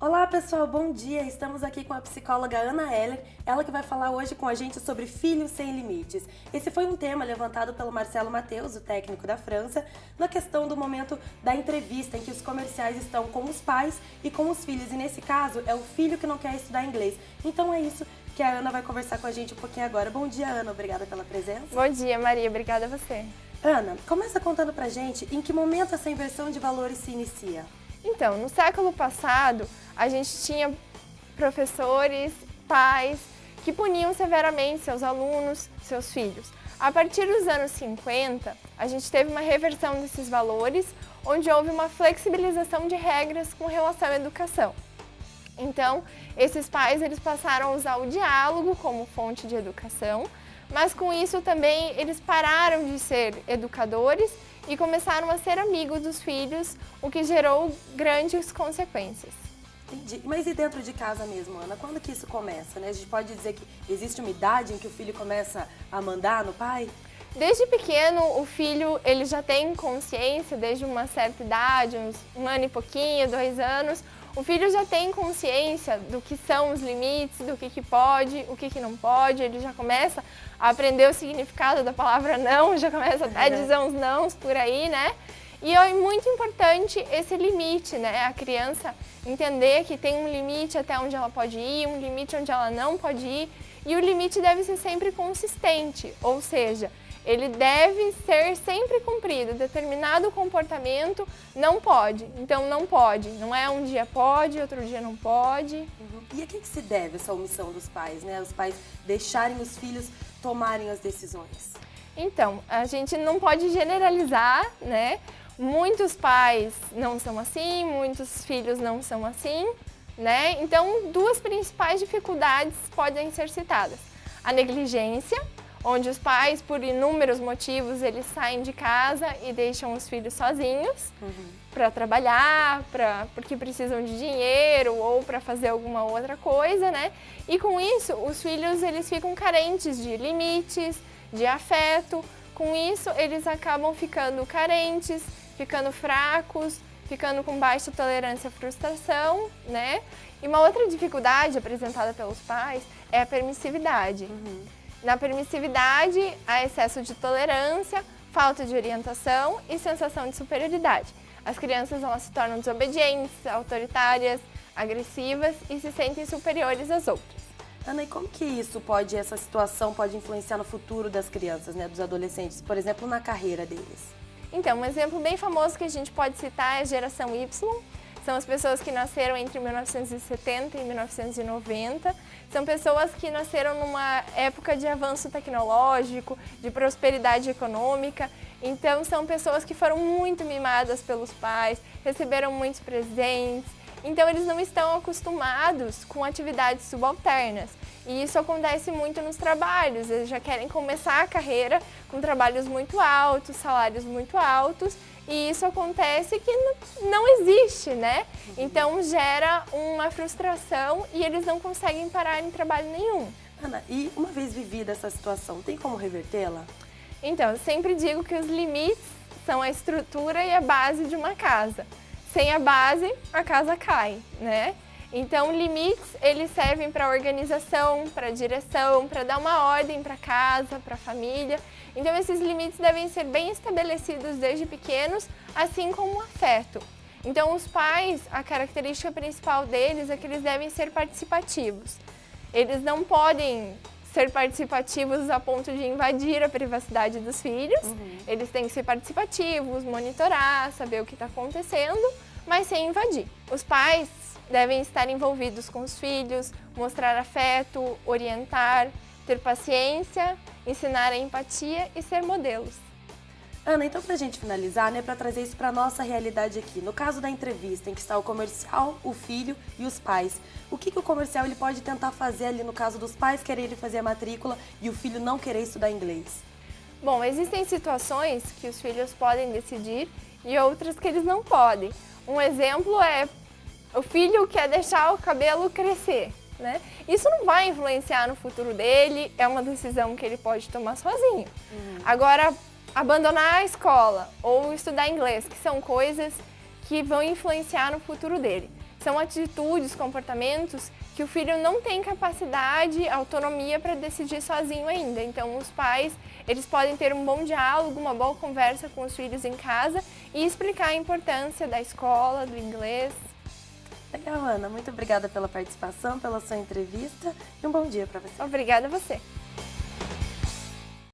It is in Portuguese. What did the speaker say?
Olá pessoal, bom dia! Estamos aqui com a psicóloga Ana Heller, ela que vai falar hoje com a gente sobre filhos sem limites. Esse foi um tema levantado pelo Marcelo Matheus, o técnico da França, na questão do momento da entrevista em que os comerciais estão com os pais e com os filhos. E nesse caso é o filho que não quer estudar inglês. Então é isso que a Ana vai conversar com a gente um pouquinho agora. Bom dia, Ana, obrigada pela presença. Bom dia, Maria, obrigada a você. Ana, começa contando pra gente em que momento essa inversão de valores se inicia. Então, no século passado, a gente tinha professores, pais, que puniam severamente seus alunos, seus filhos. A partir dos anos 50, a gente teve uma reversão desses valores, onde houve uma flexibilização de regras com relação à educação. Então, esses pais eles passaram a usar o diálogo como fonte de educação, mas com isso também eles pararam de ser educadores e começaram a ser amigos dos filhos, o que gerou grandes consequências. Entendi. Mas e dentro de casa mesmo, Ana? Quando que isso começa, né? A gente pode dizer que existe uma idade em que o filho começa a mandar no pai? Desde pequeno, o filho ele já tem consciência, desde uma certa idade, uns 1 ano e pouquinho, 2 anos, o filho já tem consciência do que são os limites, do que pode, o que não pode, ele já começa a aprender o significado da palavra não, já começa até a dizer uns nãos por aí, né? E é muito importante esse limite, né? A criança entender que tem um limite até onde ela pode ir, um limite onde ela não pode ir, e o limite deve ser sempre consistente, ou seja, ele deve ser sempre cumprido. Determinado comportamento não pode, então não pode. Não é um dia pode, outro dia não pode. E a que se deve essa omissão dos pais, né? Os pais deixarem os filhos tomarem as decisões? Então, a gente não pode generalizar, né? Muitos pais não são assim, muitos filhos não são assim, né? Então, duas principais dificuldades podem ser citadas. A negligência, onde os pais, por inúmeros motivos, eles saem de casa e deixam os filhos sozinhos para trabalhar, porque precisam de dinheiro ou para fazer alguma outra coisa, né? E com isso, os filhos eles ficam carentes de limites, de afeto. Com isso, eles acabam ficando carentes, ficando fracos, ficando com baixa tolerância à frustração, né? E uma outra dificuldade apresentada pelos pais é a permissividade. Na permissividade, há excesso de tolerância, falta de orientação e sensação de superioridade. As crianças elas se tornam desobedientes, autoritárias, agressivas e se sentem superiores às outras. Ana, e como que essa situação pode influenciar no futuro das crianças, né, dos adolescentes, por exemplo, na carreira deles? Então, um exemplo bem famoso que a gente pode citar é a geração Y. São as pessoas que nasceram entre 1970 e 1990. São pessoas que nasceram numa época de avanço tecnológico, de prosperidade econômica. Então, são pessoas que foram muito mimadas pelos pais, receberam muitos presentes. Então, eles não estão acostumados com atividades subalternas. E isso acontece muito nos trabalhos. Eles já querem começar a carreira com trabalhos muito altos, salários muito altos. E isso acontece que não existe, né? Então gera uma frustração e eles não conseguem parar em trabalho nenhum. Ana, e uma vez vivida essa situação, tem como revertê-la? Então, eu sempre digo que os limites são a estrutura e a base de uma casa. Sem a base, a casa cai, né? Então, limites, eles servem para organização, para direção, para dar uma ordem para casa, para a família. Então, esses limites devem ser bem estabelecidos desde pequenos, assim como o afeto. Então, os pais, a característica principal deles é que eles devem ser participativos. Eles não podem ser participativos a ponto de invadir a privacidade dos filhos. Eles têm que ser participativos, monitorar, saber o que está acontecendo, mas sem invadir. Os pais devem estar envolvidos com os filhos, mostrar afeto, orientar, ter paciência, ensinar a empatia e ser modelos. Ana, então pra gente finalizar, né, pra trazer isso pra nossa realidade aqui, no caso da entrevista em que está o comercial, o filho e os pais, o que o comercial ele pode tentar fazer ali no caso dos pais quererem fazer a matrícula e o filho não querer estudar inglês? Bom, existem situações que os filhos podem decidir e outras que eles não podem. Um exemplo é o filho quer deixar o cabelo crescer, né? Isso não vai influenciar no futuro dele, é uma decisão que ele pode tomar sozinho. Agora, abandonar a escola ou estudar inglês, que são coisas que vão influenciar no futuro dele. são atitudes, comportamentos que o filho não tem capacidade, autonomia para decidir sozinho ainda. Então, os pais, eles podem ter um bom diálogo, uma boa conversa com os filhos em casa e explicar a importância da escola, do inglês. Legal, Ana. Muito obrigada pela participação, pela sua entrevista e um bom dia para você. Obrigada a você.